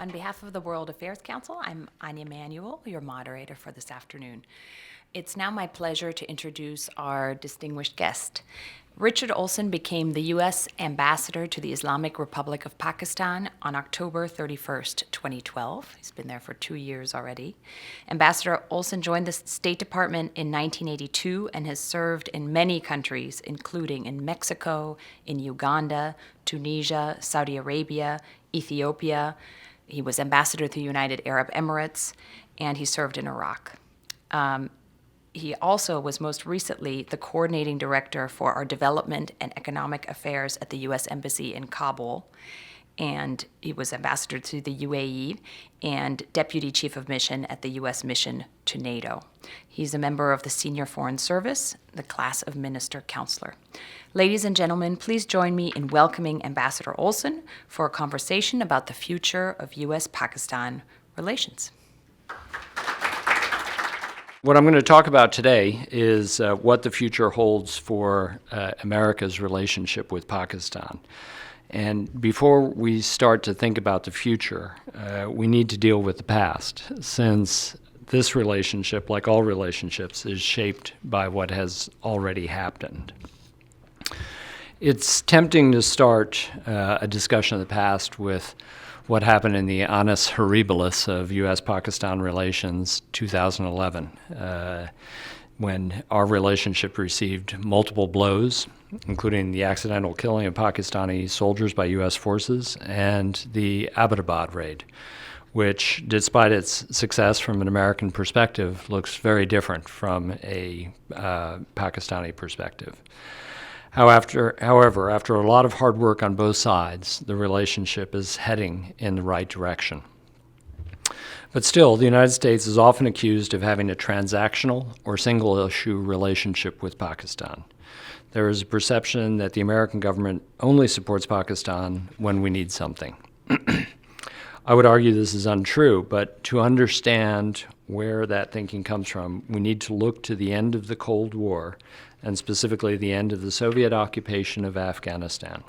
On behalf of the World Affairs Council, I'm Anja Manuel, your moderator for this afternoon. It's now my pleasure to introduce our distinguished guest. Richard Olson became the U.S. Ambassador to the Islamic Republic of Pakistan on October 31st, 2012. He's been there for 2 years already. Ambassador Olson joined the State Department in 1982 and has served in many countries, including in Mexico, in Uganda, Tunisia, Saudi Arabia, Ethiopia. He was ambassador to the United Arab Emirates, and he served in Iraq. He also was most recently the coordinating director for our development and economic affairs at the U.S. Embassy in Kabul, and he was ambassador to the UAE and deputy chief of mission at the U.S. mission to NATO. He's a member of the Senior Foreign Service, the class of Minister Counselor. Ladies and gentlemen, please join me in welcoming Ambassador Olson for a conversation about the future of U.S.-Pakistan relations. What I'm going to talk about today is what the future holds for America's relationship with Pakistan. And before we start to think about the future, we need to deal with the past, since this relationship, like all relationships, is shaped by what has already happened. It's tempting to start a discussion of the past with what happened in the annus horribilis of U.S.-Pakistan relations 2011, when our relationship received multiple blows, including the accidental killing of Pakistani soldiers by U.S. forces and the Abbottabad raid, which, despite its success from an American perspective, looks very different from a Pakistani perspective. However, after a lot of hard work on both sides, the relationship is heading in the right direction. But still, the United States is often accused of having a transactional or single-issue relationship with Pakistan. There is a perception that the American government only supports Pakistan when we need something. I would argue this is untrue, but to understand where that thinking comes from, we need to look to the end of the Cold War, and specifically the end of the Soviet occupation of Afghanistan.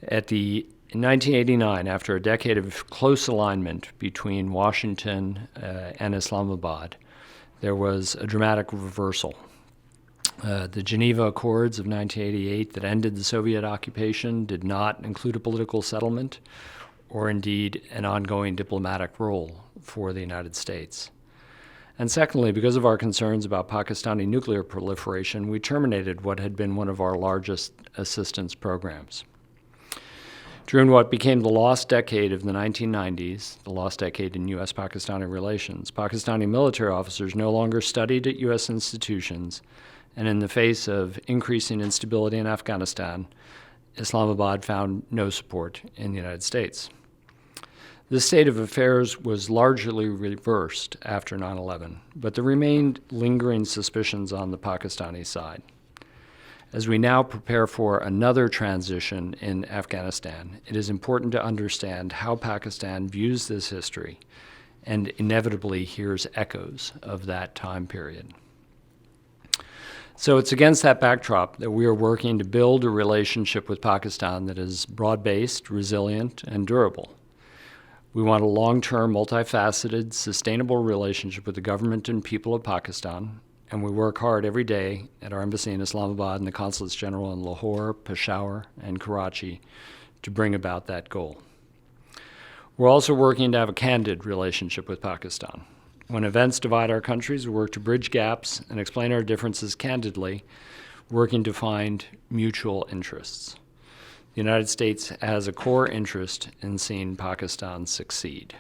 In 1989, after a decade of close alignment between Washington and Islamabad, there was a dramatic reversal. The Geneva Accords of 1988 that ended the Soviet occupation did not include a political settlement or indeed an ongoing diplomatic role for the United States. And secondly, because of our concerns about Pakistani nuclear proliferation, we terminated what had been one of our largest assistance programs. During what became the lost decade of the 1990s, the lost decade in U.S.-Pakistani relations, Pakistani military officers no longer studied at U.S. institutions, and in the face of increasing instability in Afghanistan, Islamabad found no support in the United States. This state of affairs was largely reversed after 9/11, but there remained lingering suspicions on the Pakistani side. As we now prepare for another transition in Afghanistan, it is important to understand how Pakistan views this history and inevitably hears echoes of that time period. So it's against that backdrop that we are working to build a relationship with Pakistan that is broad-based, resilient, and durable. We want a long-term, multifaceted, sustainable relationship with the government and people of Pakistan, and we work hard every day at our embassy in Islamabad and the consulates general in Lahore, Peshawar, and Karachi to bring about that goal. We're also working to have a candid relationship with Pakistan. When events divide our countries, we work to bridge gaps and explain our differences candidly, working to find mutual interests. The United States has a core interest in seeing Pakistan succeed.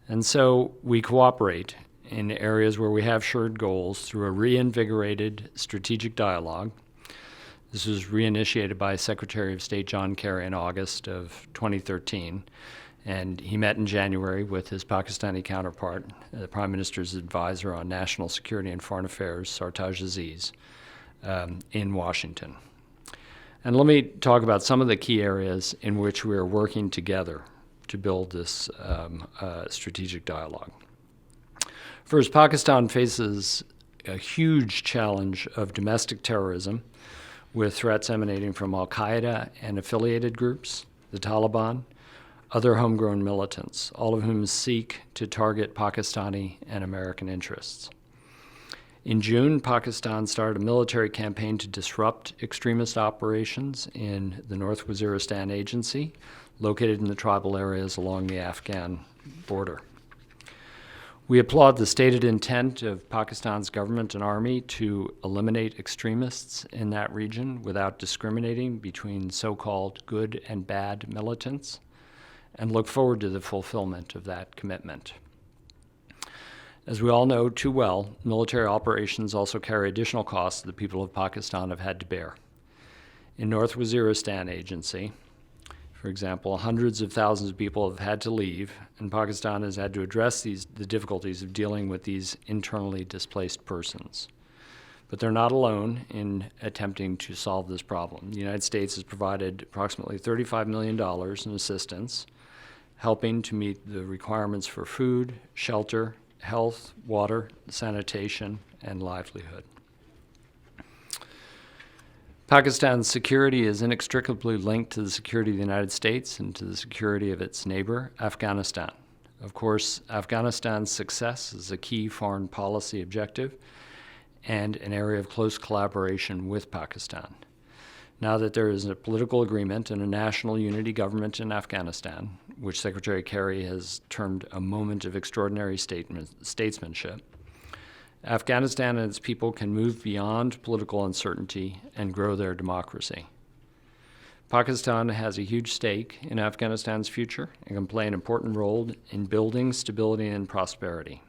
And so we cooperate in areas where we have shared goals through a reinvigorated strategic dialogue. This was reinitiated by Secretary of State John Kerry in August of 2013, and he met in January with his Pakistani counterpart, the Prime Minister's advisor on national security and foreign affairs, Sartaj Aziz, in Washington. And let me talk about some of the key areas in which we are working together to build this strategic dialogue. First, Pakistan faces a huge challenge of domestic terrorism with threats emanating from al-Qaeda and affiliated groups, the Taliban, other homegrown militants, all of whom seek to target Pakistani and American interests. In June, Pakistan started a military campaign to disrupt extremist operations in the North Waziristan Agency, located in the tribal areas along the Afghan border. We applaud the stated intent of Pakistan's government and army to eliminate extremists in that region without discriminating between so-called good and bad militants, and look forward to the fulfillment of that commitment. As we all know too well, military operations also carry additional costs that the people of Pakistan have had to bear. In North Waziristan Agency, for example, hundreds of thousands of people have had to leave, and Pakistan has had to address the difficulties of dealing with these internally displaced persons. But they're not alone in attempting to solve this problem. The United States has provided approximately $35 million in assistance, helping to meet the requirements for food, shelter, health, water, sanitation, and livelihood. Pakistan's security is inextricably linked to the security of the United States and to the security of its neighbor, Afghanistan. Of course, Afghanistan's success is a key foreign policy objective and an area of close collaboration with Pakistan. Now that there is a political agreement and a national unity government in Afghanistan, which Secretary Kerry has termed a moment of extraordinary statesmanship, Afghanistan and its people can move beyond political uncertainty and grow their democracy. Pakistan has a huge stake in Afghanistan's future and can play an important role in building stability and prosperity.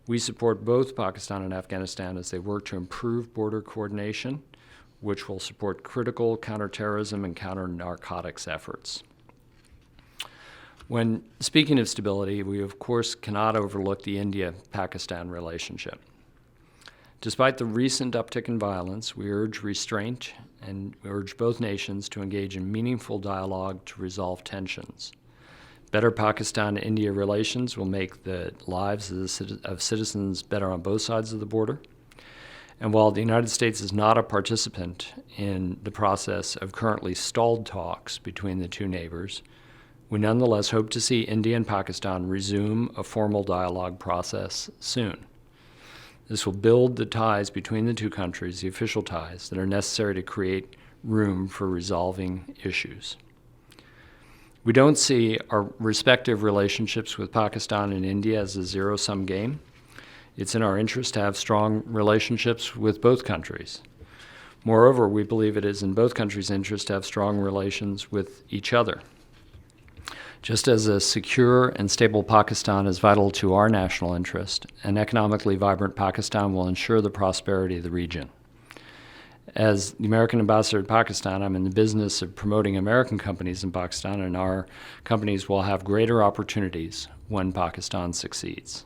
We support both Pakistan and Afghanistan as they work to improve border coordination, which will support critical counterterrorism and counter-narcotics efforts. When speaking of stability, we of course cannot overlook the India-Pakistan relationship. Despite the recent uptick in violence, we urge restraint and we urge both nations to engage in meaningful dialogue to resolve tensions. Better Pakistan-India relations will make the lives of citizens better on both sides of the border. And while the United States is not a participant in the process of currently stalled talks between the two neighbors, we nonetheless hope to see India and Pakistan resume a formal dialogue process soon. This will build the ties between the two countries, the official ties, that are necessary to create room for resolving issues. We don't see our respective relationships with Pakistan and India as a zero-sum game. It's in our interest to have strong relationships with both countries. Moreover, we believe it is in both countries' interest to have strong relations with each other. Just as a secure and stable Pakistan is vital to our national interest, an economically vibrant Pakistan will ensure the prosperity of the region. As the American ambassador to Pakistan, I'm in the business of promoting American companies in Pakistan, and our companies will have greater opportunities when Pakistan succeeds.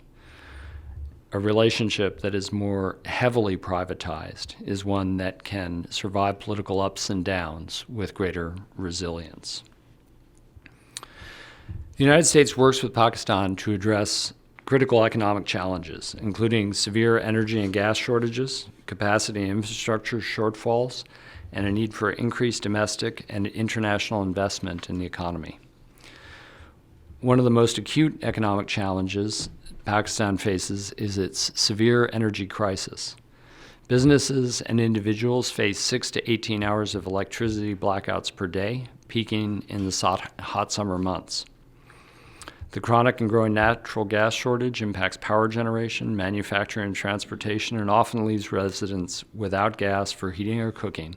A relationship that is more heavily privatized is one that can survive political ups and downs with greater resilience. The United States works with Pakistan to address critical economic challenges, including severe energy and gas shortages, capacity and infrastructure shortfalls, and a need for increased domestic and international investment in the economy. One of the most acute economic challenges Pakistan faces is its severe energy crisis. Businesses and individuals face 6 to 18 hours of electricity blackouts per day, peaking in the hot summer months. The chronic and growing natural gas shortage impacts power generation, manufacturing, and transportation, and often leaves residents without gas for heating or cooking,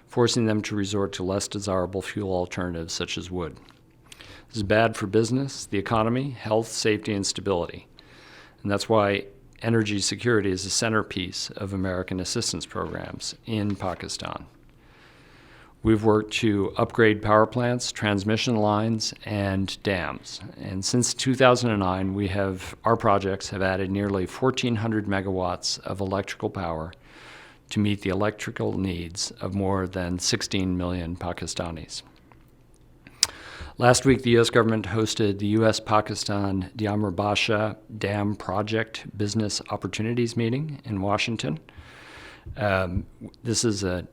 forcing them to resort to less desirable fuel alternatives such as wood. This is bad for business, the economy, health, safety, and stability. And that's why energy security is a centerpiece of American assistance programs in Pakistan. We've worked to upgrade power plants, transmission lines, and dams. And since 2009, our projects have added nearly 1,400 megawatts of electrical power to meet the electrical needs of more than 16 million Pakistanis. Last week, the U.S. government hosted the U.S.-Pakistan Diamarbasha Dam Project Business Opportunities Meeting in Washington. This is a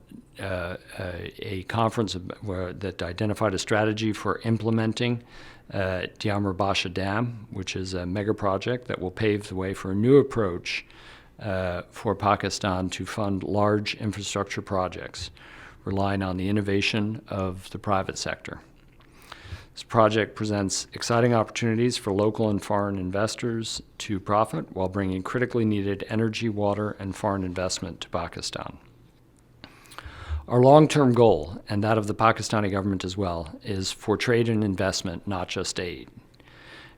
conference that identified a strategy for implementing Diamar Basha Dam, which is a mega project that will pave the way for a new approach for Pakistan to fund large infrastructure projects, relying on the innovation of the private sector. This project presents exciting opportunities for local and foreign investors to profit while bringing critically needed energy, water, and foreign investment to Pakistan. Our long-term goal, and that of the Pakistani government as well, is for trade and investment, not just aid.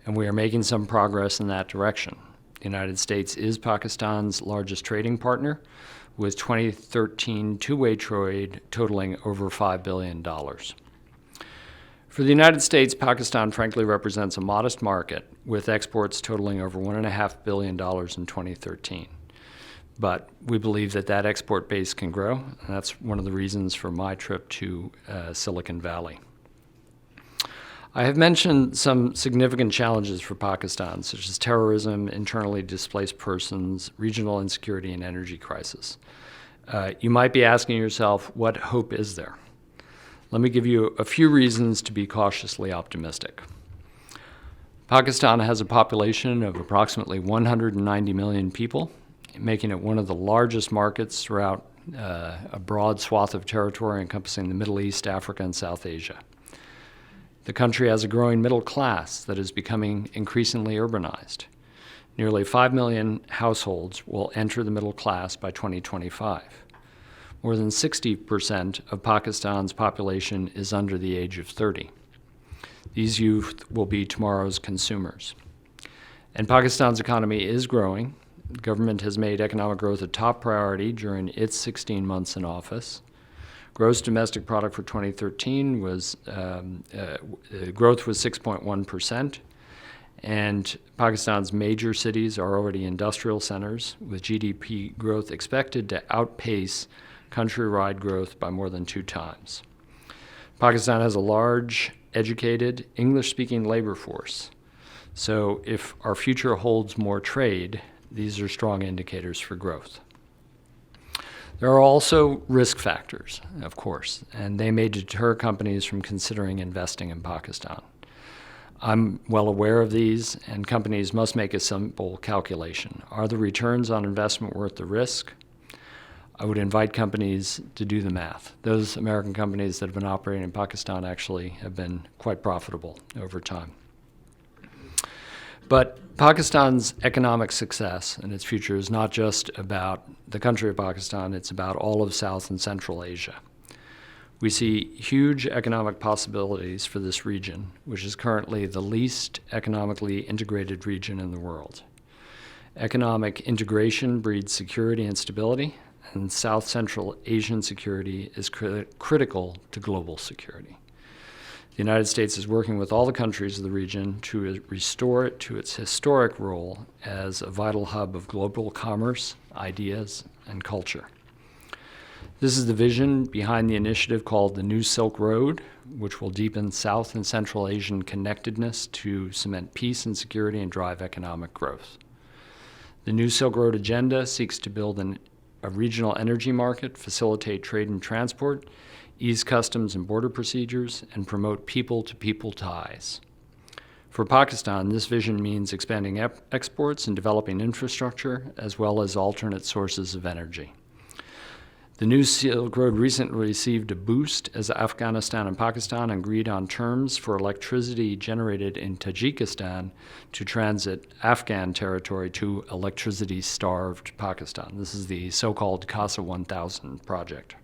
And we are making some progress in that direction. The United States is Pakistan's largest trading partner, with 2013 two-way trade totaling over $5 billion. For the United States, Pakistan frankly represents a modest market, with exports totaling over $1.5 billion in 2013. But we believe that export base can grow, and that's one of the reasons for my trip to Silicon Valley. I have mentioned some significant challenges for Pakistan, such as terrorism, internally displaced persons, regional insecurity, and energy crisis. You might be asking yourself, what hope is there? Let me give you a few reasons to be cautiously optimistic. Pakistan has a population of approximately 190 million people, making it one of the largest markets throughout a broad swath of territory encompassing the Middle East, Africa, and South Asia. The country has a growing middle class that is becoming increasingly urbanized. Nearly 5 million households will enter the middle class by 2025. More than 60% of Pakistan's population is under the age of 30. These youth will be tomorrow's consumers. And Pakistan's economy is growing. The government has made economic growth a top priority during its 16 months in office. Gross domestic product for 2013 was growth was 6.1%, and Pakistan's major cities are already industrial centers, with GDP growth expected to outpace countrywide growth by more than 2 times. Pakistan has a large, educated, English-speaking labor force. So if our future holds more trade, these are strong indicators for growth. There are also risk factors, of course, and they may deter companies from considering investing in Pakistan. I'm well aware of these, and companies must make a simple calculation. Are the returns on investment worth the risk? I would invite companies to do the math. Those American companies that have been operating in Pakistan actually have been quite profitable over time. But Pakistan's economic success and its future is not just about the country of Pakistan, it's about all of South and Central Asia. We see huge economic possibilities for this region, which is currently the least economically integrated region in the world. Economic integration breeds security and stability, and South Central Asian security is critical to global security. The United States is working with all the countries of the region to restore it to its historic role as a vital hub of global commerce, ideas, and culture. This is the vision behind the initiative called the New Silk Road, which will deepen South and Central Asian connectedness to cement peace and security and drive economic growth. The New Silk Road agenda seeks to build a regional energy market, facilitate trade and transport, ease customs and border procedures, and promote people-to-people ties. For Pakistan, this vision means expanding exports and developing infrastructure, as well as alternate sources of energy. The New Silk Road recently received a boost as Afghanistan and Pakistan agreed on terms for electricity generated in Tajikistan to transit Afghan territory to electricity-starved Pakistan. This is the so-called CASA 1000 project.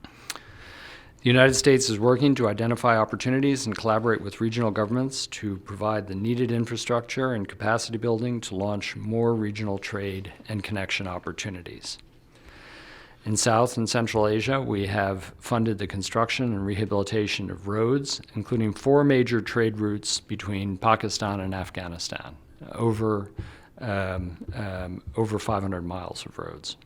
The United States is working to identify opportunities and collaborate with regional governments to provide the needed infrastructure and capacity building to launch more regional trade and connection opportunities. In South and Central Asia, we have funded the construction and rehabilitation of roads, including 4 major trade routes between Pakistan and Afghanistan, over 500 miles of roads.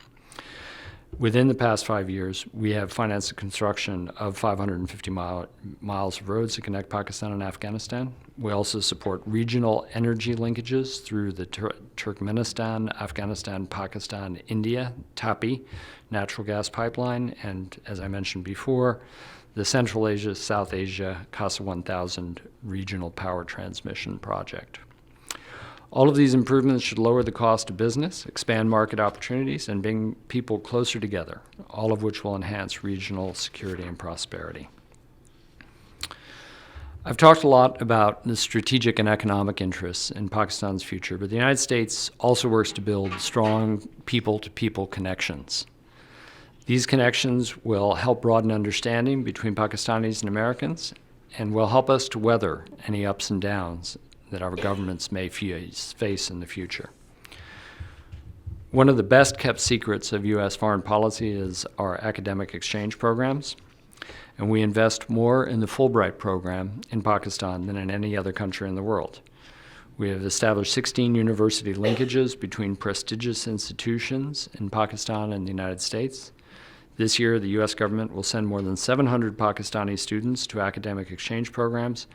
Within the past 5 years, we have financed the construction of 550 miles of roads to connect Pakistan and Afghanistan. We also support regional energy linkages through the Turkmenistan, Afghanistan, Pakistan, India, TAPI, natural gas pipeline, and as I mentioned before, the Central Asia, South Asia, CASA 1000 regional power transmission project. All of these improvements should lower the cost of business, expand market opportunities, and bring people closer together, all of which will enhance regional security and prosperity. I've talked a lot about the strategic and economic interests in Pakistan's future, but the United States also works to build strong people-to-people connections. These connections will help broaden understanding between Pakistanis and Americans and will help us to weather any ups and downs that our governments may face in the future. One of the best kept secrets of U.S. foreign policy is our academic exchange programs, and we invest more in the Fulbright program in Pakistan than in any other country in the world. We have established 16 university linkages between prestigious institutions in Pakistan and the United States. This year, the U.S. government will send more than 700 Pakistani students to academic exchange programs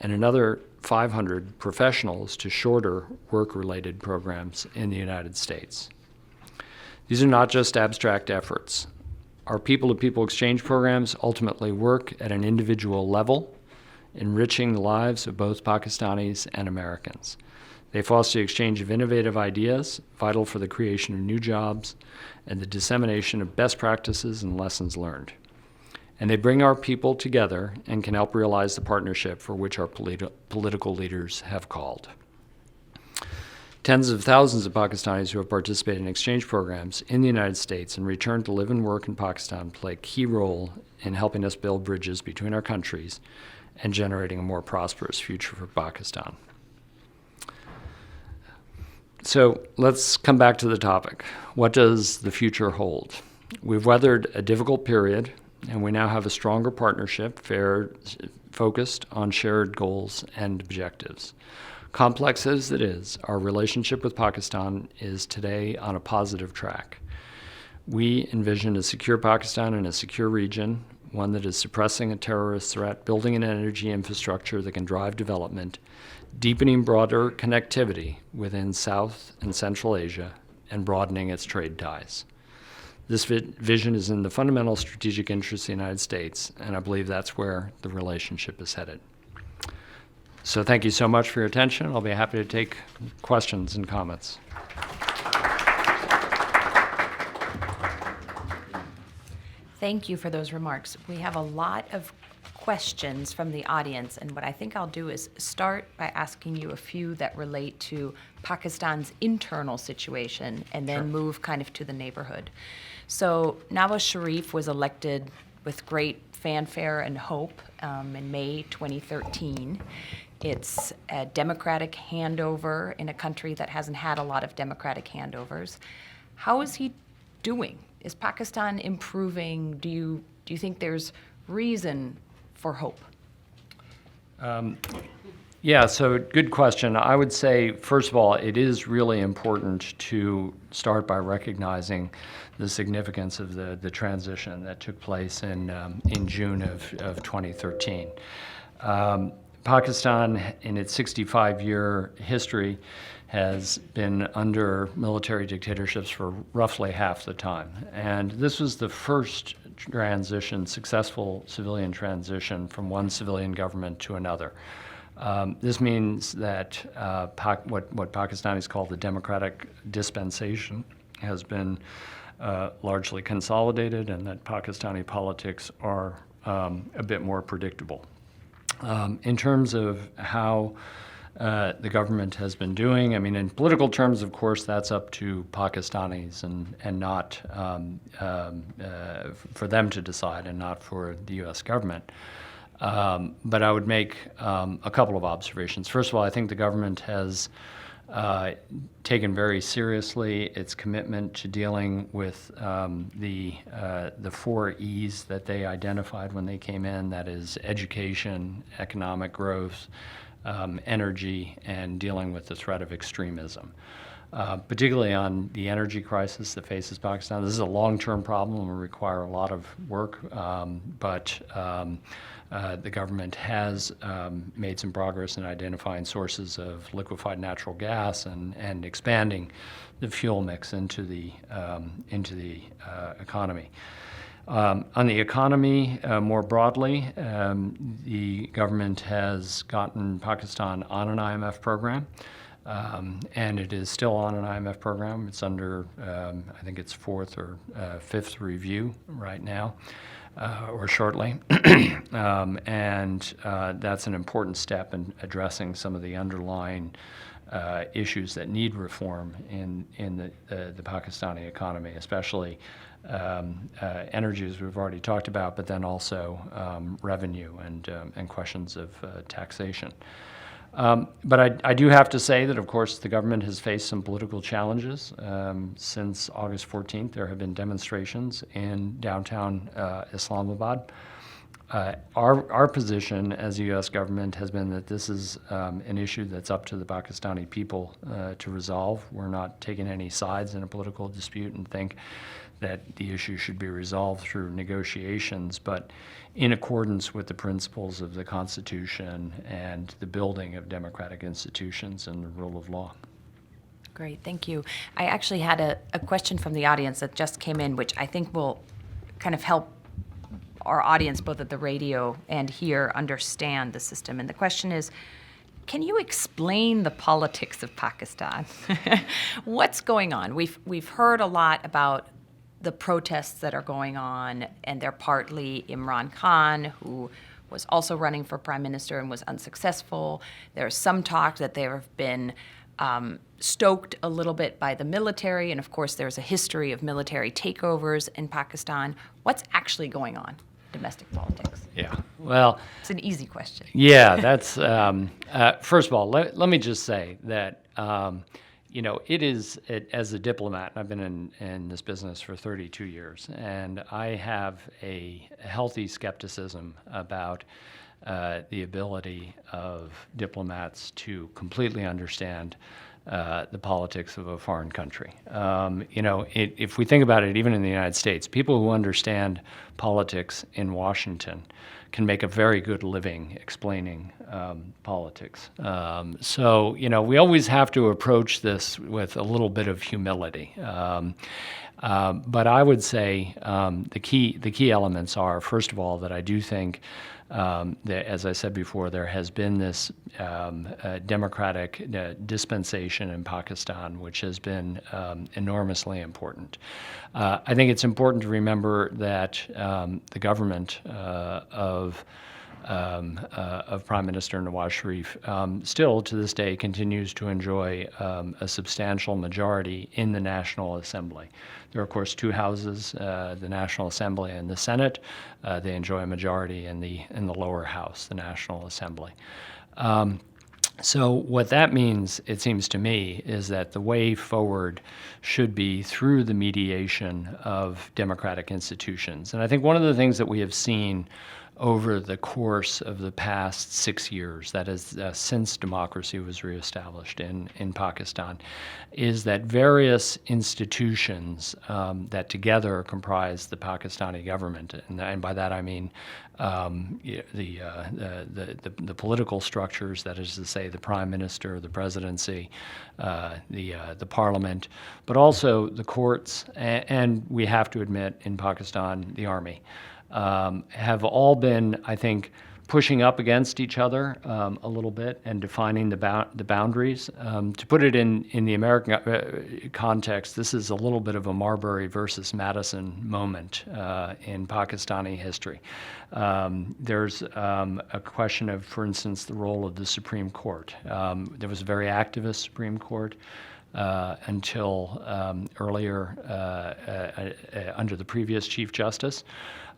and another 500 professionals to shorter work-related programs in the United States. These are not just abstract efforts. Our people-to-people exchange programs ultimately work at an individual level, enriching the lives of both Pakistanis and Americans. They foster the exchange of innovative ideas, vital for the creation of new jobs, and the dissemination of best practices and lessons learned. And they bring our people together and can help realize the partnership for which our political leaders have called. Tens of thousands of Pakistanis who have participated in exchange programs in the United States and returned to live and work in Pakistan play a key role in helping us build bridges between our countries and generating a more prosperous future for Pakistan. So let's come back to the topic. What does the future hold? We've weathered a difficult period, and we now have a stronger partnership focused on shared goals and objectives. Complex as it is, our relationship with Pakistan is today on a positive track. We envision a secure Pakistan in a secure region, one that is suppressing a terrorist threat, building an energy infrastructure that can drive development, deepening broader connectivity within South and Central Asia, and broadening its trade ties. This vision is in the fundamental strategic interests of the United States, and I believe that's where the relationship is headed. So thank you so much for your attention. I'll be happy to take questions and comments. Thank you for those remarks. We have a lot of questions from the audience, and what I think I'll do is start by asking you a few that relate to Pakistan's internal situation and then move kind of to the neighborhood. So Nawaz Sharif was elected with great fanfare and hope in May 2013. It's a democratic handover in a country that hasn't had a lot of democratic handovers. How is he doing? Is Pakistan improving? Do you think there's reason for hope? Yeah, so good question. I would say, first of all, it is really important to start by recognizing the significance of the transition that took place in June of 2013. Pakistan, in its 65-year history, has been under military dictatorships for roughly half the time. And this was the first successful civilian transition from one civilian government to another. This means that what Pakistanis call the democratic dispensation has been largely consolidated, and that Pakistani politics are a bit more predictable. In terms of how the government has been doing, I mean, in political terms, of course, that's up to Pakistanis and not for them to decide and not for the U.S. government. But I would make a couple of observations. First of all, I think the government has taken very seriously its commitment to dealing with the 4 E's that they identified when they came in, that is education, economic growth, energy, and dealing with the threat of extremism. particularly on the energy crisis that faces Pakistan. This is a long-term problem and will require a lot of work, but the government has made some progress in identifying sources of liquefied natural gas and expanding the fuel mix into the economy. On the economy, more broadly, the government has gotten Pakistan on an IMF program, and it is still on an IMF program. It's under, I think it's fourth or fifth review right now, or shortly. And that's an important step in addressing some of the underlying issues that need reform in the Pakistani economy, especially energy, as we've already talked about, but then also revenue and questions of taxation. But I do have to say that, of course, the government has faced some political challenges. Since August 14th, there have been demonstrations in downtown Islamabad. Our position as the U.S. government has been that this is an issue that's up to the Pakistani people to resolve. We're not taking any sides in a political dispute and think that the issue should be resolved through negotiations, but in accordance with the principles of the Constitution and the building of democratic institutions and the rule of law. Great, thank you. I actually had a question from the audience that just came in, which I think will kind of help our audience, both at the radio and here, understand the system. And the question is, can you explain the politics of Pakistan? What's going on? We've heard a lot about the protests that are going on, and they're partly Imran Khan, who was also running for prime minister and was unsuccessful. There's some talk that there have been stoked a little bit by the military, and of course there's a history of military takeovers in Pakistan. What's actually going on? Domestic politics. Yeah, well, it's an easy question. Yeah, that's first of all, let me just say that as a diplomat, I've been in this business for 32 years, and I have a healthy skepticism about the ability of diplomats to completely understand the politics of a foreign country. If we think about it, even in the United States, people who understand politics in Washington can make a very good living explaining politics. So we always have to approach this with a little bit of humility. But I would say the key elements are, first of all, that I do think that, as I said before, there has been this democratic dispensation in Pakistan, which has been enormously important. I think it's important to remember that the government of Prime Minister Nawaz Sharif still to this day continues to enjoy a substantial majority in the National Assembly. There are, of course, two houses, the National Assembly and the Senate. They enjoy a majority in the lower house, the National Assembly. So what that means, it seems to me, is that the way forward should be through the mediation of democratic institutions. And I think one of the things that we have seen over the course of the past 6 years, that is, since democracy was reestablished in Pakistan, is that various institutions that together comprise the Pakistani government, and by that I mean the political structures, that is to say, the prime minister, the presidency, the parliament, but also the courts, and we have to admit, in Pakistan, the army. Have all been, I think, pushing up against each other a little bit and defining the boundaries. To put it in the American context, this is a little bit of a Marbury versus Madison moment in Pakistani history. There's a question of, for instance, the role of the Supreme Court. There was a very activist Supreme Court until earlier under the previous Chief Justice.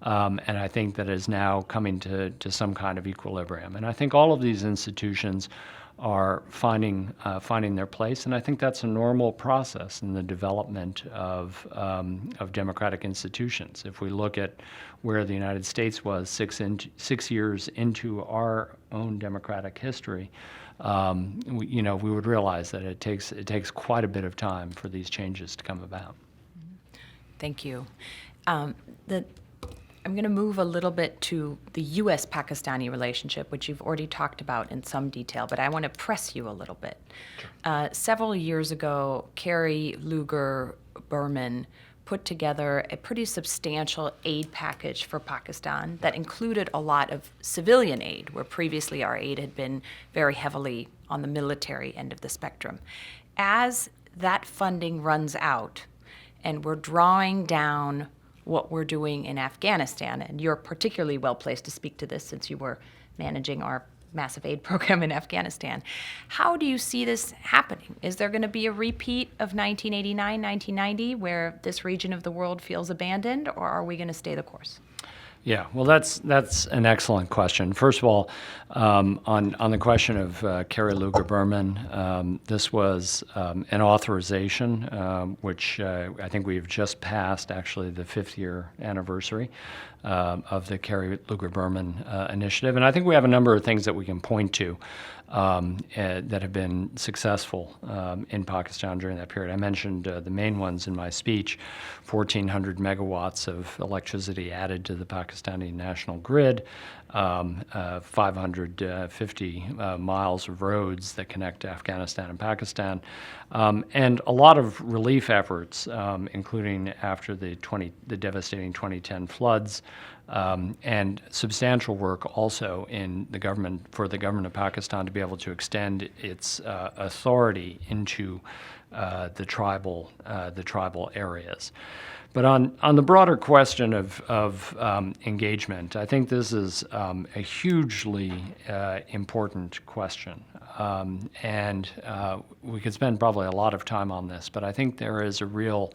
And I think that is now coming to some kind of equilibrium. And I think all of these institutions are finding their place, and I think that's a normal process in the development of democratic institutions. If we look at where the United States was 6 years into our own democratic history, we would realize that it takes quite a bit of time for these changes to come about. Thank you. I'm going to move a little bit to the U.S.-Pakistani relationship, which you've already talked about in some detail, but I want to press you a little bit. Sure. Several years ago, Kerry Lugar Berman put together a pretty substantial aid package for Pakistan that included a lot of civilian aid, where previously our aid had been very heavily on the military end of the spectrum. As that funding runs out and we're drawing down what we're doing in Afghanistan, and you're particularly well placed to speak to this since you were managing our massive aid program in Afghanistan. How do you see this happening? Is there going to be a repeat of 1989, 1990, where this region of the world feels abandoned, or are we going to stay the course? Yeah, well, that's an excellent question. First of all, on the question of Kerry Lugar Berman, this was an authorization, which I think we've just passed, actually, the 5th-year anniversary of the Kerry Lugar Berman initiative. And I think we have a number of things that we can point to that have been successful in Pakistan during that period. I mentioned the main ones in my speech: 1,400 megawatts of electricity added to the Pakistani national grid, 550 miles of roads that connect Afghanistan and Pakistan, and a lot of relief efforts, including after the devastating 2010 floods, and substantial work also in the government of Pakistan to be able to extend its authority into the tribal areas. But on the broader question of engagement, I think this is a hugely important question. And we could spend probably a lot of time on this, but I think there is a real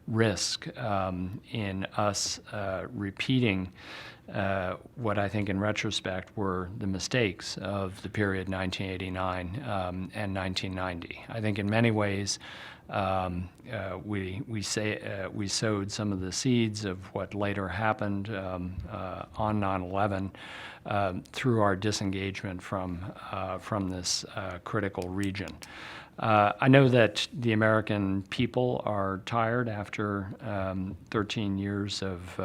risk in us repeating what I think in retrospect were the mistakes of the period 1989 and 1990. I think in many ways we sowed some of the seeds of what later happened on 9/11 through our disengagement from this critical region. I know that the American people are tired after 13 years of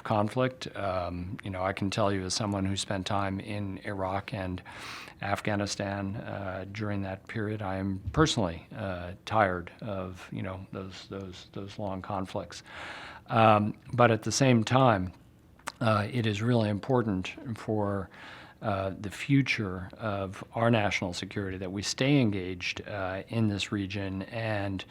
conflict. I can tell you, as someone who spent time in Iraq and Afghanistan during that period, I am personally tired of those long conflicts. But at the same time, it is really important for the future of our national security that we stay engaged in this region, and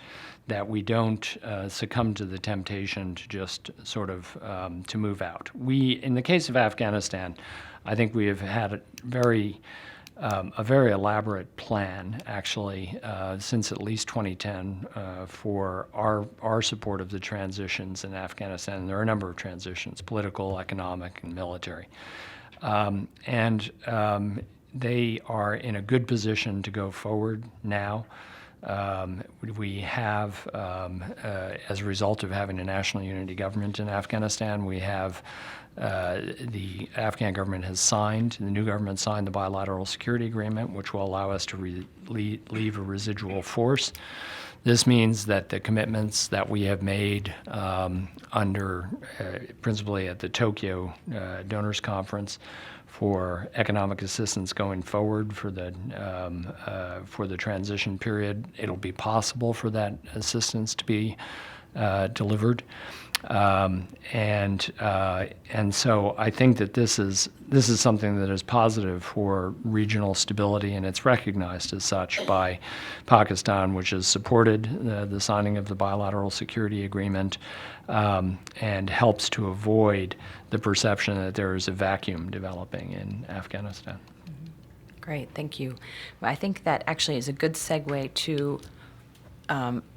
that we don't succumb to the temptation to just sort of to move out. In the case of Afghanistan, I think we have had a very elaborate plan, actually, since at least 2010 for our support of the transitions in Afghanistan. And there are a number of transitions: political, economic, and military. They are in a good position to go forward now. We have, as a result of having a national unity government in Afghanistan, we have the Afghan government the new government signed the bilateral security agreement, which will allow us to leave a residual force. This means that the commitments that we have made principally at the Tokyo Donors Conference for economic assistance going forward for the transition period, it'll be possible for that assistance to be delivered. And so I think that this is something that is positive for regional stability, and it's recognized as such by Pakistan, which has supported the signing of the bilateral security agreement, and helps to avoid the perception that there is a vacuum developing in Afghanistan. Great, thank you. I think that actually is a good segue to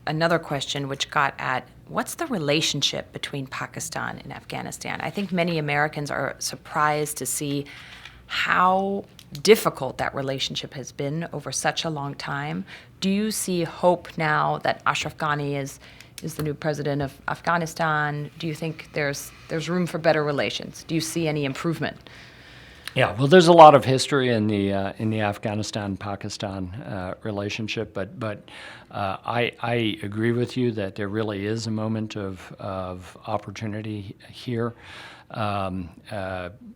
another question, which got at what's the relationship between Pakistan and Afghanistan? I think many Americans are surprised to see how difficult that relationship has been over such a long time. Do you see hope now that Ashraf Ghani is the new president of Afghanistan? Do you think there's room for better relations? Do you see any improvement? Yeah, well, there's a lot of history in the Afghanistan-Pakistan relationship, but I agree with you that there really is a moment of opportunity here.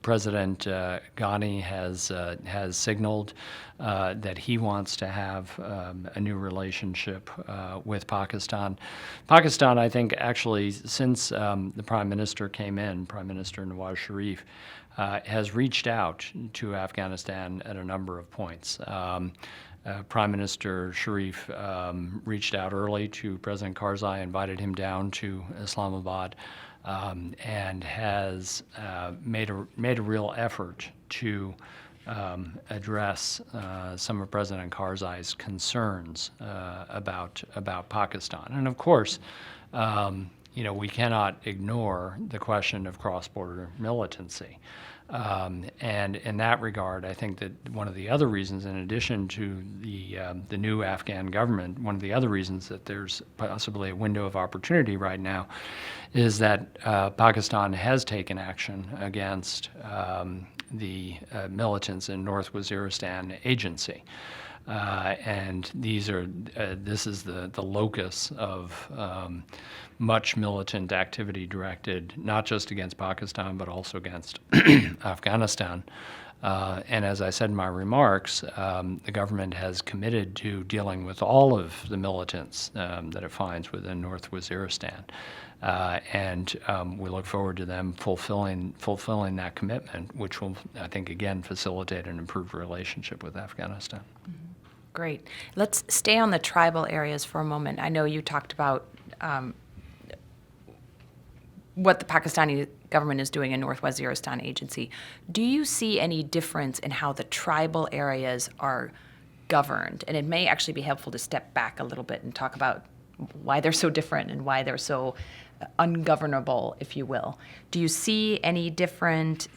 President Ghani has signaled that he wants to have a new relationship with Pakistan. Pakistan, I think, actually, since the Prime Minister came in, Prime Minister Nawaz Sharif, has reached out to Afghanistan at a number of points. Prime Minister Sharif reached out early to President Karzai, invited him down to Islamabad, and has made a real effort to address some of President Karzai's concerns about Pakistan. And of course, we cannot ignore the question of cross-border militancy. And in that regard, I think that one of the other reasons, in addition to the new Afghan government, one of the other reasons that there's possibly a window of opportunity right now is that Pakistan has taken action against the militants in North Waziristan Agency. And this is the locus of much militant activity directed not just against Pakistan, but also against Afghanistan. And as I said in my remarks, the government has committed to dealing with all of the militants that it finds within North Waziristan. And we look forward to them fulfilling that commitment, which will, I think, again, facilitate an improved relationship with Afghanistan. Mm-hmm. Great. Let's stay on the tribal areas for a moment. I know you talked about what the Pakistani government is doing in North Waziristan Agency. Do you see any difference in how the tribal areas are governed? And it may actually be helpful to step back a little bit and talk about why they're so different and why they're so ungovernable, if you will. Do you see any different,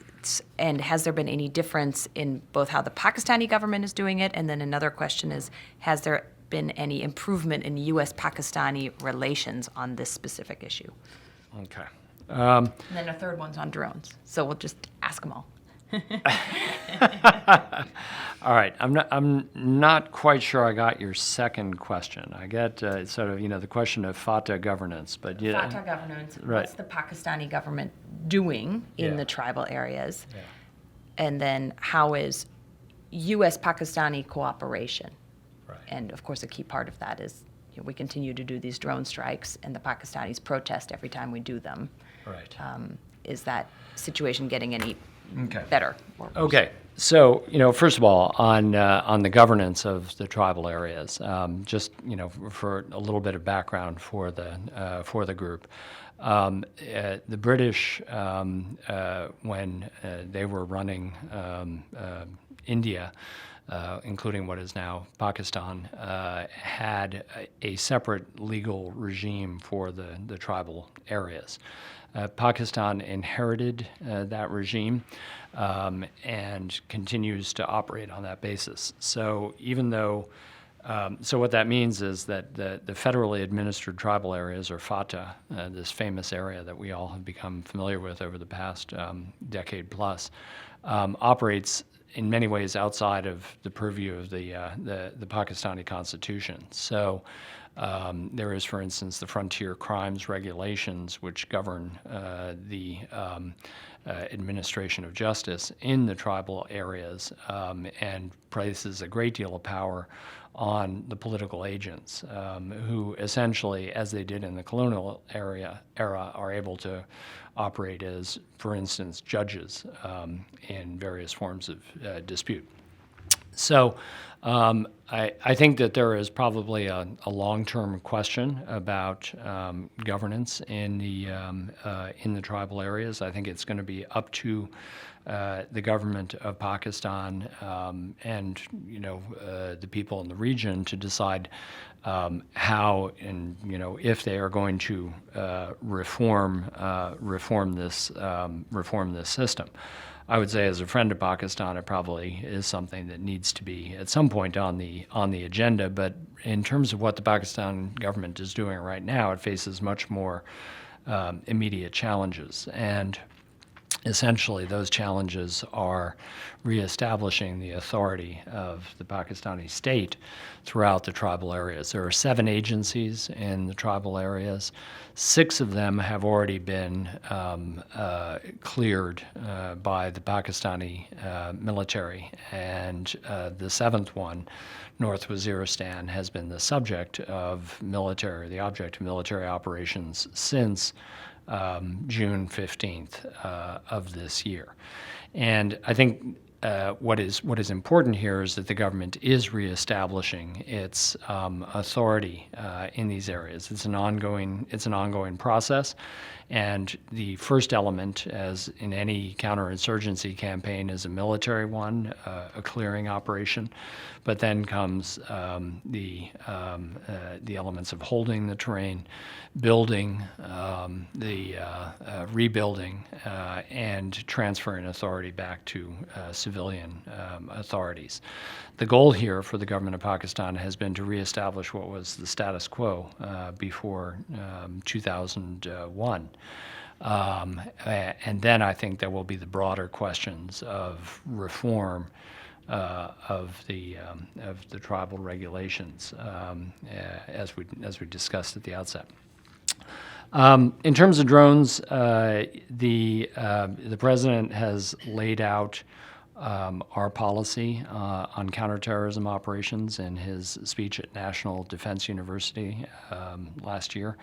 and has there been any difference in both how the Pakistani government is doing it? And then another question is, has there been any improvement in U.S.-Pakistani relations on this specific issue? Okay. And then a third one's on drones. So we'll just ask them all. All right. I'm not quite sure I got your second question. I get sort of the question of FATA governance, but yeah. FATA governance. Right. What's the Pakistani government doing in the tribal areas? Yeah. And then how is U.S.-Pakistani cooperation? Right. And of course, a key part of that is we continue to do these drone strikes, and the Pakistanis protest every time we do them. Right. Is that situation getting any better? Okay. So, first of all, on the governance of the tribal areas, just for a little bit of background for the group, the British, when they were running India, including what is now Pakistan, had a separate legal regime for the tribal areas. Pakistan inherited that regime and continues to operate on that basis. So even though, so what that means is that the federally administered tribal areas, or FATA, this famous area that we all have become familiar with over the past decade plus, operates in many ways outside of the purview of the Pakistani constitution. So there is, for instance, the frontier crimes regulations, which govern the administration of justice in the tribal areas and places a great deal of power on the political agents who essentially, as they did in the colonial era, are able to operate as, for instance, judges in various forms of dispute. So I think that there is probably a long-term question about governance in the tribal areas. I think it's going to be up to the government of Pakistan and the people in the region to decide how and if they are going to reform this system. I would say, as a friend of Pakistan, it probably is something that needs to be at some point on the agenda. But in terms of what the Pakistan government is doing right now, it faces much more immediate challenges. And essentially, those challenges are reestablishing the authority of the Pakistani state throughout the tribal areas. There are 7 agencies in the tribal areas. 6 of them have already been cleared by the Pakistani military, and the 7th one, North Waziristan, has been the object of military operations since June 15th of this year. And I think what is important here is that the government is reestablishing its authority in these areas. It's an ongoing process, and the first element, as in any counterinsurgency campaign, is a military one, a clearing operation. But then comes the elements of holding the terrain, building, rebuilding, and transferring authority back to civilian authorities. The goal here for the government of Pakistan has been to reestablish what was the status quo before 2001. And then I think there will be the broader questions of reform of the tribal regulations, as we discussed at the outset. In terms of drones, the president has laid out our policy on counterterrorism operations in his speech at National Defense University last year.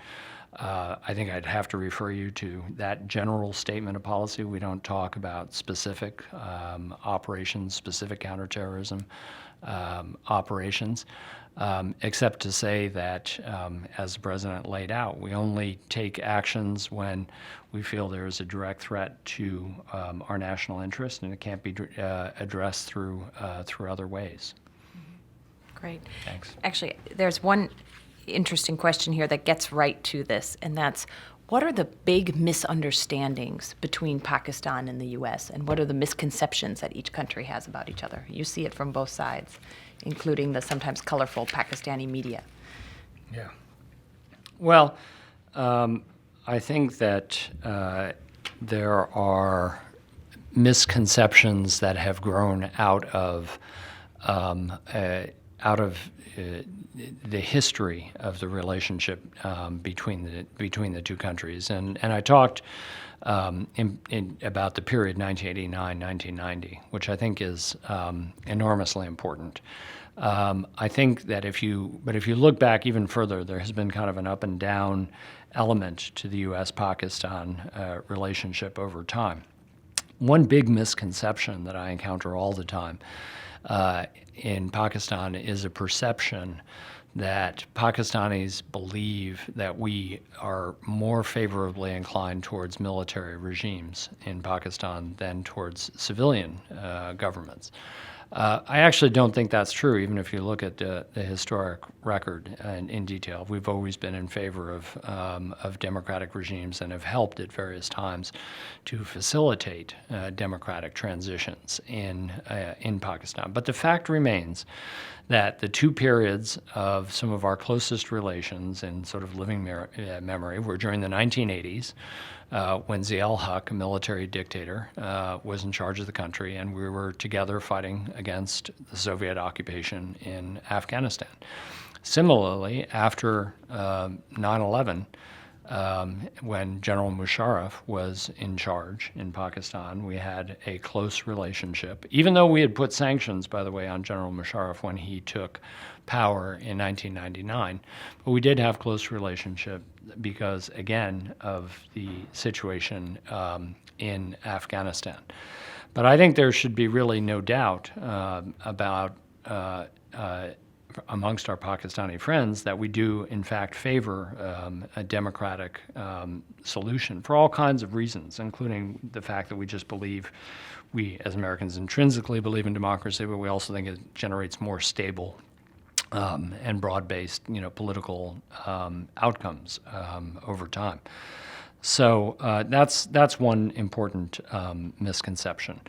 I think I'd have to refer you to that general statement of policy. We don't talk about specific operations, specific counterterrorism operations, except to say that, as the president laid out, we only take actions when we feel there is a direct threat to our national interest, and it can't be addressed through other ways. Great. Thanks. Actually, there's one interesting question here that gets right to this, and that's, what are the big misunderstandings between Pakistan and the U.S., and what are the misconceptions that each country has about each other? You see it from both sides, including the sometimes colorful Pakistani media. Yeah. Well, I think that there are misconceptions that have grown out of the history of the relationship between the two countries, and I talked about the period 1989-1990, which I think is enormously important. I think that if you look back even further, there has been kind of an up and down element to the U.S.-Pakistan relationship over time. One big misconception that I encounter all the time in Pakistan is a perception that Pakistanis believe that we are more favorably inclined towards military regimes in Pakistan than towards civilian governments. I actually don't think that's true, even if you look at the historic record in detail. We've always been in favor of democratic regimes and have helped at various times to facilitate democratic transitions in Pakistan. But the fact remains that the two periods of some of our closest relations in sort of living memory were during the 1980s, when Zia al-Haq, a military dictator, was in charge of the country, and we were together fighting against the Soviet occupation in Afghanistan. Similarly, after 9/11, when General Musharraf was in charge in Pakistan, we had a close relationship, even though we had put sanctions, by the way, on General Musharraf when he took power in 1999. But we did have close relationship because, again, of the situation in Afghanistan. But I think there should be really no doubt about amongst our Pakistani friends that we do, in fact, favor a democratic solution for all kinds of reasons, including the fact that we just believe, we as Americans intrinsically believe in democracy, but we also think it generates more stable and broad-based, political outcomes over time. So that's one important misconception.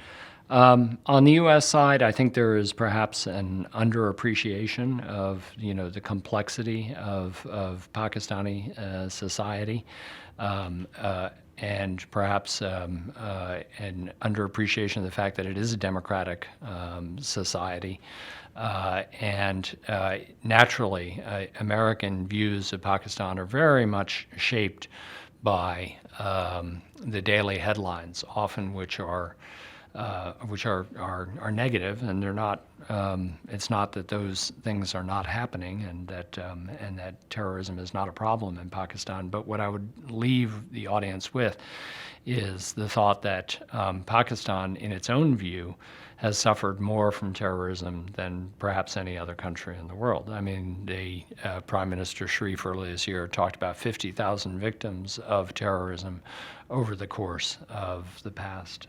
On the U.S. side, I think there is perhaps an underappreciation of the complexity of Pakistani society, and perhaps an underappreciation of the fact that it is a democratic society. And naturally, American views of Pakistan are very much shaped by the daily headlines, often which are negative, and they're not. It's not that those things are not happening, and that terrorism is not a problem in Pakistan. But what I would leave the audience with is the thought that Pakistan, in its own view, has suffered more from terrorism than perhaps any other country in the world. I mean, the Prime Minister Sharif earlier this year talked about 50,000 victims of terrorism over the course of the past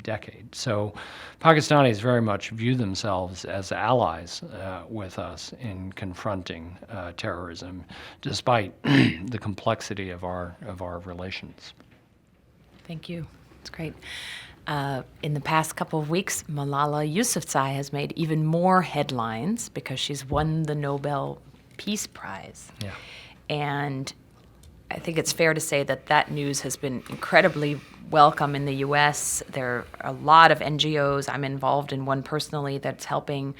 decade. So Pakistanis very much view themselves as allies with us in confronting terrorism, despite the complexity of our relations. Thank you. It's great. In the past couple of weeks, Malala Yousafzai has made even more headlines because she's won the Nobel Peace Prize. Yeah. And I think it's fair to say that news has been incredibly welcome in the U.S. There are a lot of NGOs. I'm involved in one personally that's helping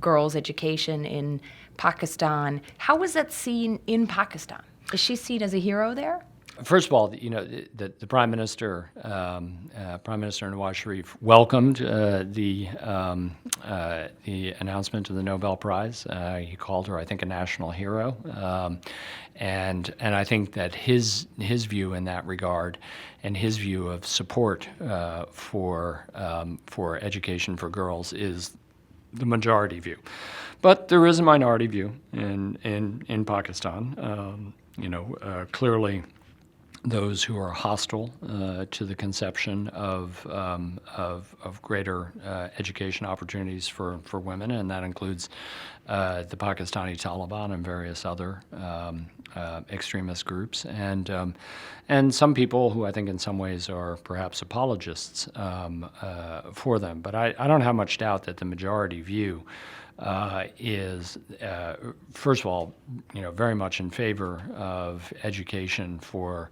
girls' education in Pakistan. How was that seen in Pakistan? Is she seen as a hero there? First of all, the Prime Minister, Prime Minister Nawaz Sharif, welcomed the announcement of the Nobel Prize. He called her, I think, a national hero, and I think that his view in that regard, and his view of support for education for girls, is the majority view. But there is a minority view in Pakistan. Clearly, those who are hostile to the conception of greater education opportunities for women, and that includes the Pakistani Taliban and various other extremist groups, and some people who I think in some ways are perhaps apologists for them. But I don't have much doubt that the majority view is, first of all, very much in favor of education for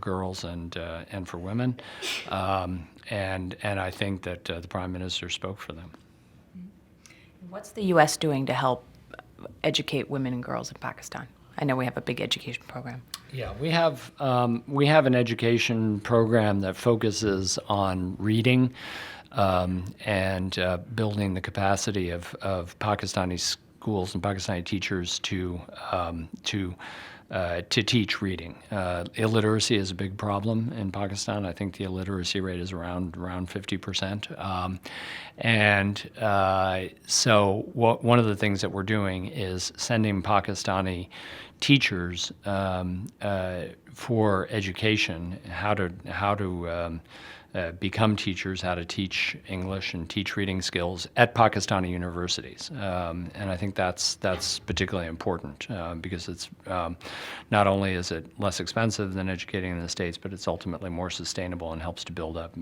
girls and for women, and I think that the Prime Minister spoke for them. What's the U.S. doing to help educate women and girls in Pakistan? I know we have a big education program. Yeah, we have an education program that focuses on reading. And building the capacity of Pakistani schools and Pakistani teachers to teach reading. Illiteracy is a big problem in Pakistan. I think the illiteracy rate is around 50%. So one of the things that we're doing is sending Pakistani teachers for education, how to become teachers, how to teach English and teach reading skills at Pakistani universities. And I think that's particularly important because it's not only is it less expensive than educating in the States, but it's ultimately more sustainable and helps to build up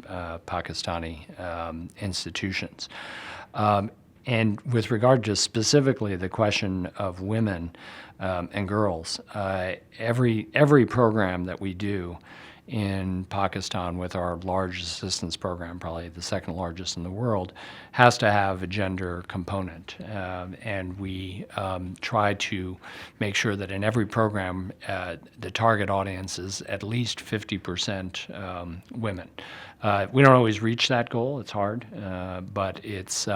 Pakistani institutions. And with regard to specifically the question of women and girls, every program that we do in Pakistan with our large assistance program, probably the second largest in the world, has to have a gender component. And we try to make sure that in every program, the target audience is at least 50% women. We don't always reach that goal. It's hard, but it's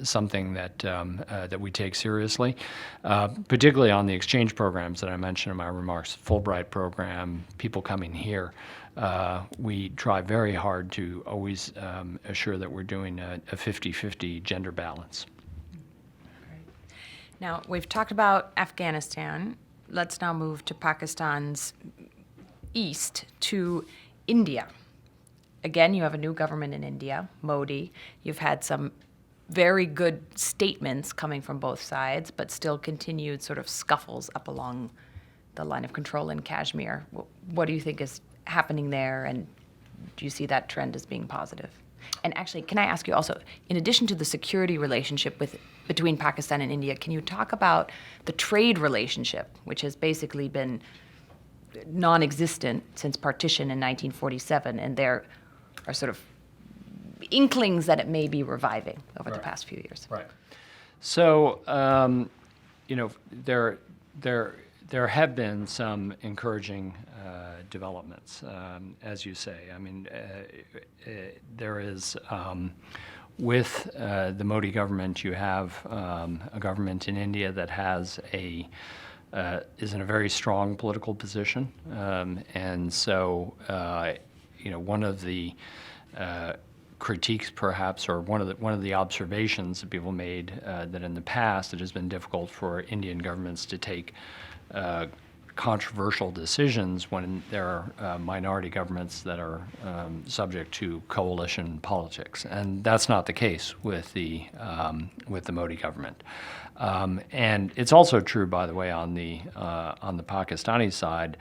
something that we take seriously, particularly on the exchange programs that I mentioned in my remarks, Fulbright program, people coming here. We try very hard to always assure that we're doing a 50-50 gender balance. Great. Now, we've talked about Afghanistan. Let's now move to Pakistan's east, to India. Again, you have a new government in India, Modi. You've had some very good statements coming from both sides, but still continued sort of scuffles up along the line of control in Kashmir. What do you think is happening there, and do you see that trend as being positive? And actually, can I ask you also, in addition to the security relationship between Pakistan and India, can you talk about the trade relationship, which has basically been non-existent since partition in 1947, and there are sort of inklings that it may be reviving over the past few years? Right. So, there have been some encouraging developments, as you say. I mean, there is, with the Modi government, you have a government in India that is in a very strong political position, and so one of the critiques, perhaps, or one of the observations that people made that in the past it has been difficult for Indian governments to take controversial decisions when there are minority governments that are subject to coalition politics, and that's not the case with the Modi government. And it's also true, by the way, on the Pakistani side,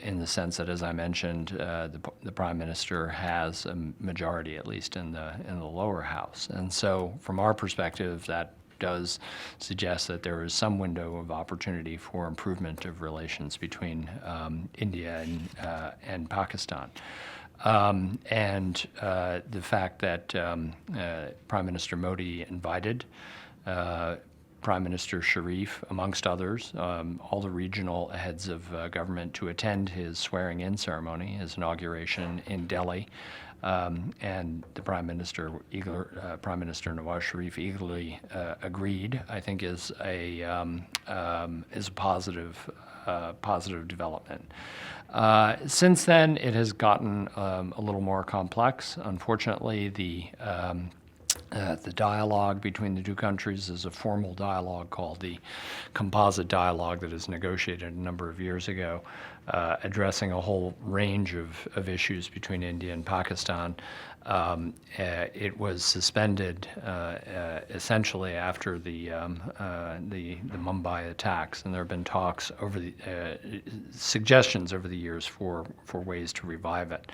in the sense that, as I mentioned, the prime minister has a majority, at least in the lower house, and so from our perspective, that does suggest that there is some window of opportunity for improvement of relations between India and Pakistan. And the fact that Prime Minister Modi invited Prime Minister Sharif, amongst others, all the regional heads of government to attend his swearing-in ceremony, his inauguration in Delhi, and the Prime Minister Nawaz Sharif eagerly agreed, I think is a positive development. Since then, it has gotten a little more complex. Unfortunately, the dialogue between the two countries is a formal dialogue called the Composite Dialogue that was negotiated a number of years ago, addressing a whole range of issues between India and Pakistan. It was suspended essentially after the Mumbai attacks, and there have been talks suggestions over the years for ways to revive it.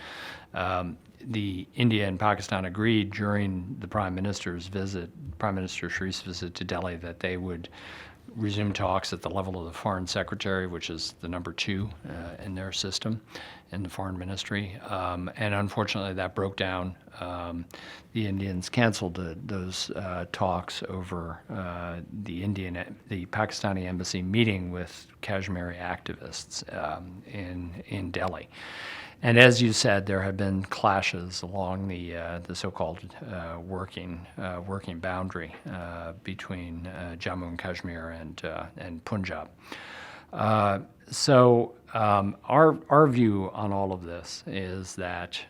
The India and Pakistan agreed during the Prime Minister Sharif's visit to Delhi, that they would resume talks at the level of the Foreign Secretary, which is the number 2 in their system, in the Foreign Ministry. And unfortunately, that broke down. The Indians canceled those talks over the Pakistani embassy meeting with Kashmiri activists in Delhi. And as you said, there have been clashes along the so-called working boundary between Jammu and Kashmir and Punjab. So our view on all of this is that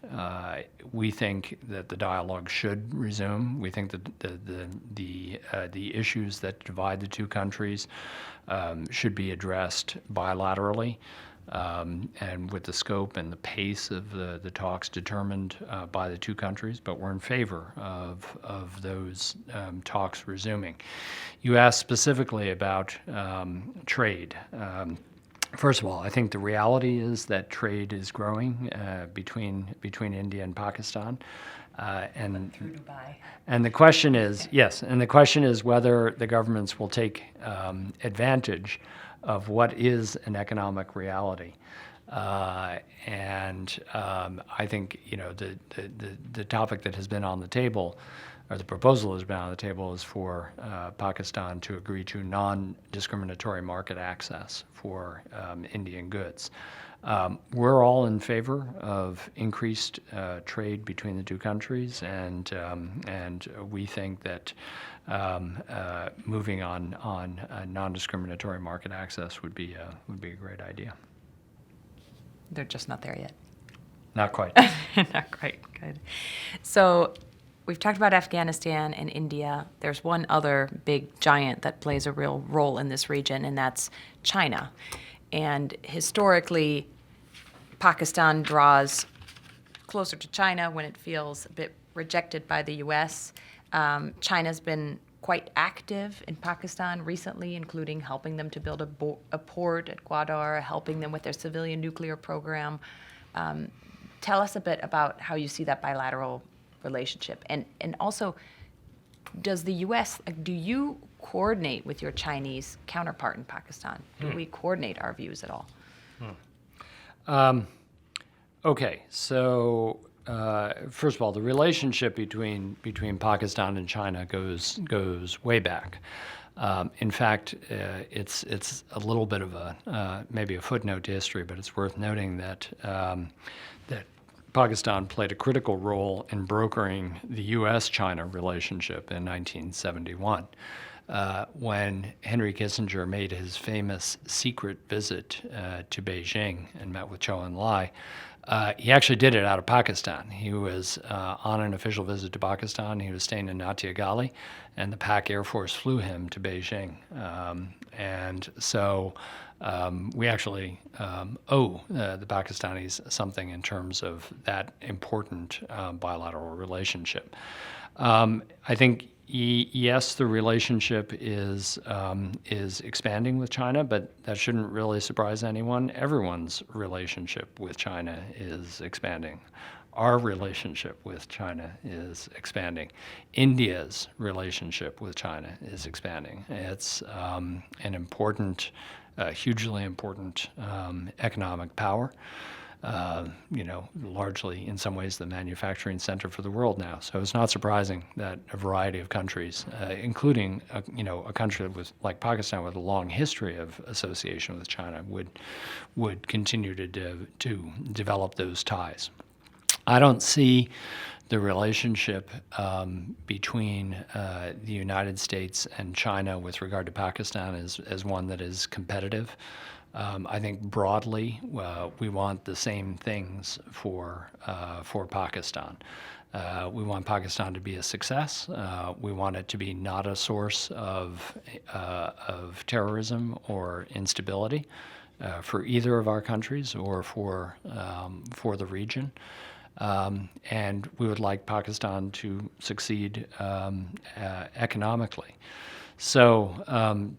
we think that the dialogue should resume. We think that the issues that divide the two countries should be addressed bilaterally. And with the scope and the pace of the talks determined by the two countries, but we're in favor of those talks resuming. You asked specifically about trade. First of all, I think the reality is that trade is growing between India and Pakistan. Through Dubai. And the question is, yes, and the question is whether the governments will take advantage of what is an economic reality. And I think, the topic that has been on the table, or the proposal that has been on the table, is for Pakistan to agree to non-discriminatory market access for Indian goods. We're all in favor of increased trade between the two countries, and we think that moving on non-discriminatory market access would be a great idea. They're just not there yet. Not quite. Not quite. Good. So we've talked about Afghanistan and India. There's one other big giant that plays a real role in this region, and that's China. And historically, Pakistan draws closer to China when it feels a bit rejected by the U.S. China's been quite active in Pakistan recently, including helping them to build a port at Gwadar, helping them with their civilian nuclear program. Tell us a bit about how you see that bilateral relationship. And also, does the U.S., do you coordinate with your Chinese counterpart in Pakistan? Do we coordinate our views at all? Okay, so first of all, the relationship between Pakistan and China goes way back. In fact, it's a little bit of a maybe a footnote to history, but it's worth noting that that Pakistan played a critical role in brokering the U.S.-China relationship in 1971. When Henry Kissinger made his famous secret visit to Beijing and met with Zhou Enlai, he actually did it out of Pakistan. He was on an official visit to Pakistan. He was staying in Natia Gali, and the Pak Air Force flew him to Beijing. And so we actually owe the Pakistanis something in terms of that important bilateral relationship. I think yes, the relationship is expanding with China, but that shouldn't really surprise anyone. Everyone's relationship with China is expanding. Our relationship with China is expanding. India's relationship with China is expanding. It's an important, hugely important economic power. Largely in some ways the manufacturing center for the world now. So it's not surprising that a variety of countries, including a country like Pakistan with a long history of association with China, would continue to develop those ties. I don't see the relationship between the United States and China with regard to Pakistan as one that is competitive. I think broadly, we want the same things for Pakistan. We want Pakistan to be a success. We want it to be not a source of terrorism or instability for either of our countries or for the region. And we would like Pakistan to succeed economically. So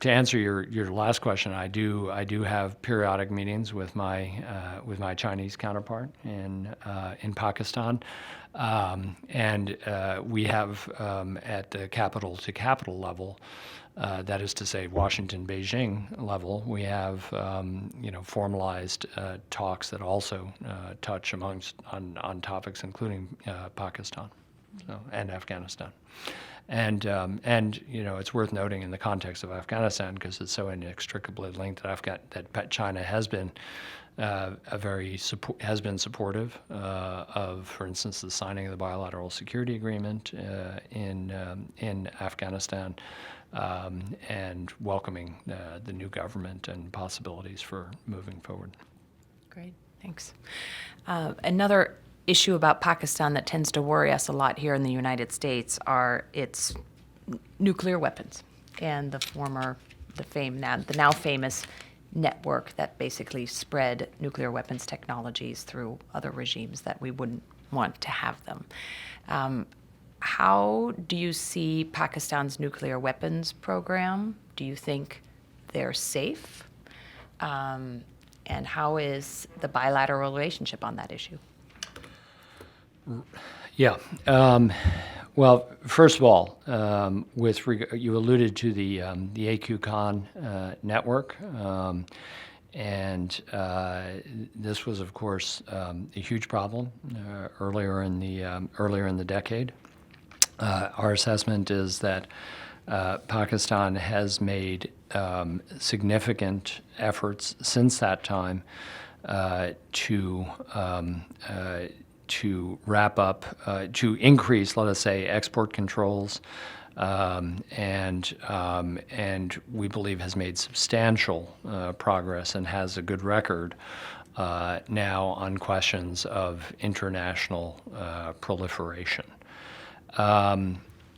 to answer your last question, I do have periodic meetings with my Chinese counterpart in Pakistan, and we have at the capital to capital level, that is to say Washington Beijing level, we have formalized talks that also touch on topics including Pakistan and Afghanistan. And it's worth noting in the context of Afghanistan, because it's so inextricably linked, that China has been supportive of, for instance, the signing of the bilateral security agreement in Afghanistan, and welcoming the new government and possibilities for moving forward. Great, thanks. Another issue about Pakistan that tends to worry us a lot here in the United States are its nuclear weapons and the now famous network that basically spread nuclear weapons technologies through other regimes that we wouldn't want to have them. How do you see Pakistan's nuclear weapons program? Do you think they're safe? And how is the bilateral relationship on that issue? Yeah. Well, first of all, you alluded to the AQ Khan network, and this was, of course, a huge problem earlier in the decade. Our assessment is that Pakistan has made significant efforts since that time to wrap up, to increase, let us say, export controls, and we believe has made substantial progress and has a good record now on questions of international proliferation.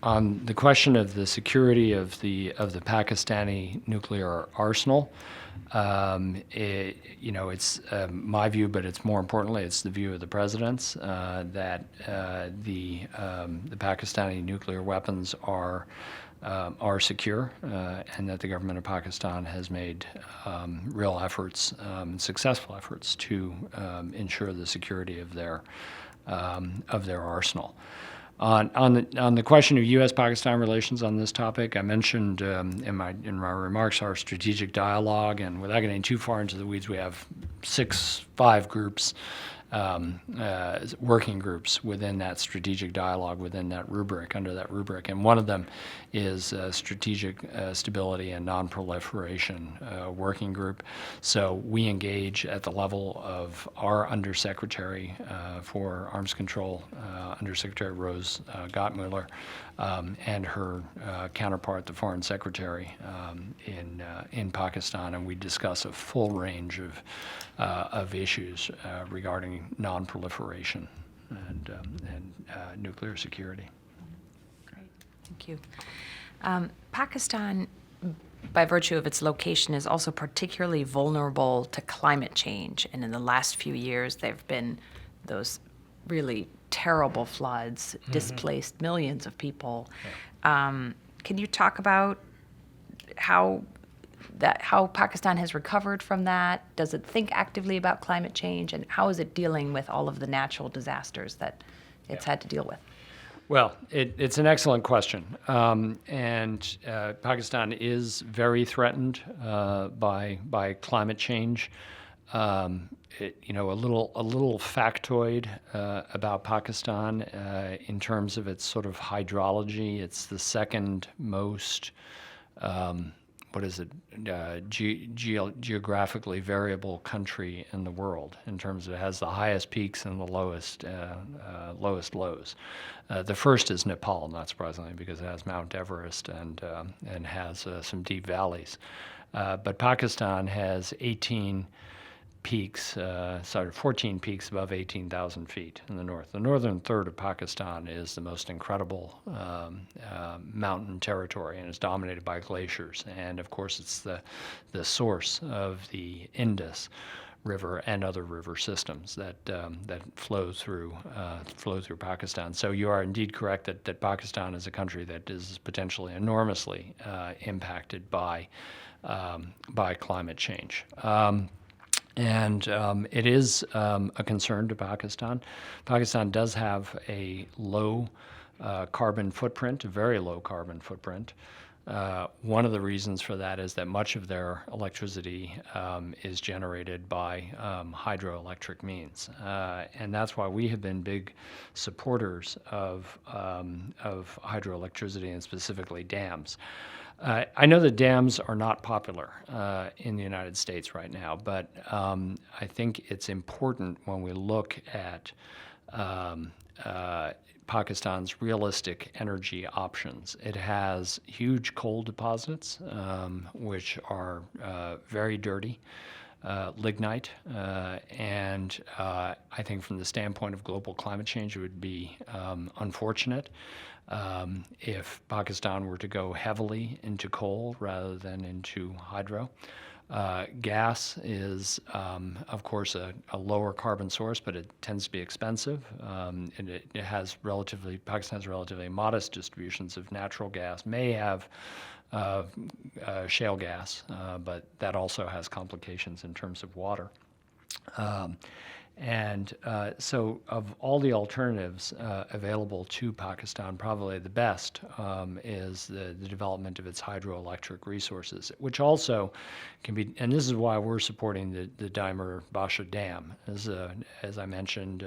On the question of the security of the Pakistani nuclear arsenal, it's my view, but it's more importantly, it's the view of the president's that the Pakistani nuclear weapons are secure, and that the government of Pakistan has made real efforts, successful efforts, to ensure the security of their arsenal. On the question of U.S.-Pakistan relations on this topic, I mentioned in my remarks our strategic dialogue, and without getting too far into the weeds, we have five groups, working groups within that strategic dialogue, within that rubric, under that rubric, and one of them is strategic stability and non-proliferation working group. So we engage at the level of our Undersecretary for Arms Control, Undersecretary Rose Gottmuller, and her counterpart, the Foreign Secretary in Pakistan, and we discuss a full range of issues regarding non-proliferation and nuclear security. Great, thank you. Pakistan, by virtue of its location, is also particularly vulnerable to climate change, and in the last few years there have been those really terrible floods, displaced millions of people. Yeah. Can you talk about how Pakistan has recovered from that? Does it think actively about climate change, and how is it dealing with all of the natural disasters that it's had to deal with? Well, it's an excellent question, and Pakistan is very threatened by climate change. A little factoid about Pakistan in terms of its sort of hydrology. It's the second most geographically variable country in the world in terms of it has the highest peaks and the lowest lows. The first is Nepal, not surprisingly, because it has Mount Everest and has some deep valleys. But Pakistan has 14 peaks above 18,000 feet in the north. The northern third of Pakistan is the most incredible mountain territory, and is dominated by glaciers. And of course, it's the source of the Indus River and other river systems that flow through Pakistan. So you are indeed correct that Pakistan is a country that is potentially enormously impacted by climate change. And it is a concern to Pakistan. Pakistan does have a low carbon footprint, a very low carbon footprint. One of the reasons for that is that much of their electricity is generated by hydroelectric means. And that's why we have been big supporters of hydroelectricity, and specifically dams. I know that dams are not popular in the United States right now, but I think it's important when we look at Pakistan's realistic energy options. It has huge coal deposits, which are very dirty, lignite, and I think from the standpoint of global climate change, it would be unfortunate if Pakistan were to go heavily into coal rather than into hydro. Gas is, of course, a lower carbon source, but it tends to be expensive. And Pakistan has relatively modest distributions of natural gas, may have shale gas, but that also has complications in terms of water. So of all the alternatives available to Pakistan, probably the best is the development of its hydroelectric resources, which also can be, and this is why we're supporting the Dimer Basha Dam. As I mentioned,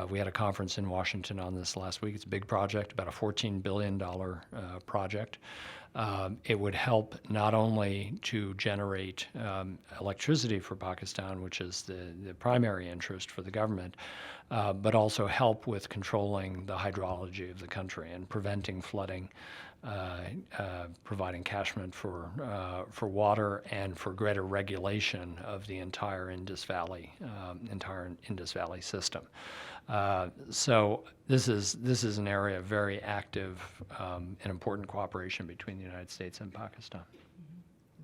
we had a conference in Washington on this last week. It's a big project, about a $14 billion project. It would help not only to generate electricity for Pakistan, which is the primary interest for the government, but also help with controlling the hydrology of the country and preventing flooding, providing catchment for water, and for greater regulation of the entire Indus Valley system. So This is an area of very active and important cooperation between the United States and Pakistan.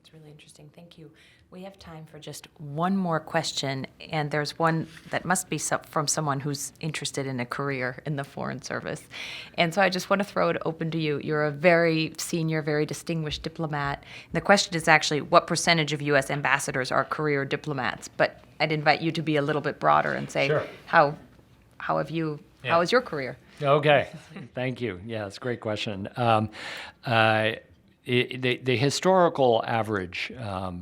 It's really interesting. Thank you. We have time for just one more question, and there's one that must be from someone who's interested in a career in the Foreign Service. And so I just want to throw it open to you. You're a very senior, very distinguished diplomat. And the question is actually, what percentage of U.S. ambassadors are career diplomats? But I'd invite you to be a little bit broader and say, Sure. how is your career? Okay, thank you. Yeah, it's a great question. The historical average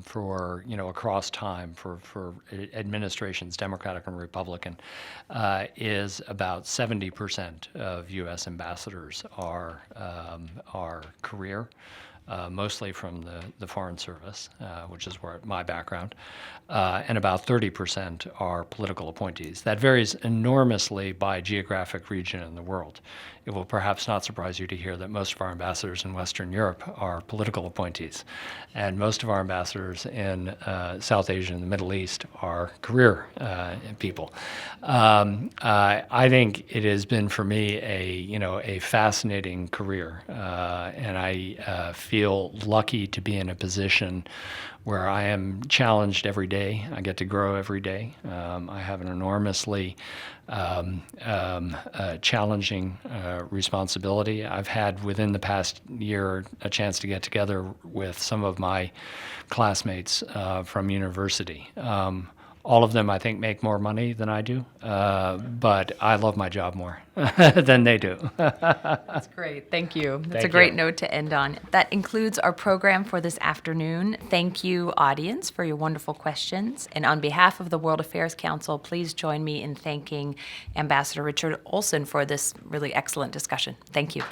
for across time for administrations, Democratic and Republican, is about 70% of U.S. ambassadors are career. Mostly from the Foreign Service, which is where my background, and about 30% are political appointees. That varies enormously by geographic region in the world. It will perhaps not surprise you to hear that most of our ambassadors in Western Europe are political appointees, and most of our ambassadors in South Asia and the Middle East are career people. I think it has been for me a fascinating career, and I feel lucky to be in a position where I am challenged every day. I get to grow every day. I have an enormously challenging responsibility. I've had within the past year a chance to get together with some of my classmates from university. All of them, I think, make more money than I do, but I love my job more than they do. That's great. Thank you. That's Thank a great you. note to end on. That includes our program for this afternoon. Thank you, audience, for your wonderful questions. And on behalf of the World Affairs Council, please join me in thanking Ambassador Richard Olson for this really excellent discussion. Thank you.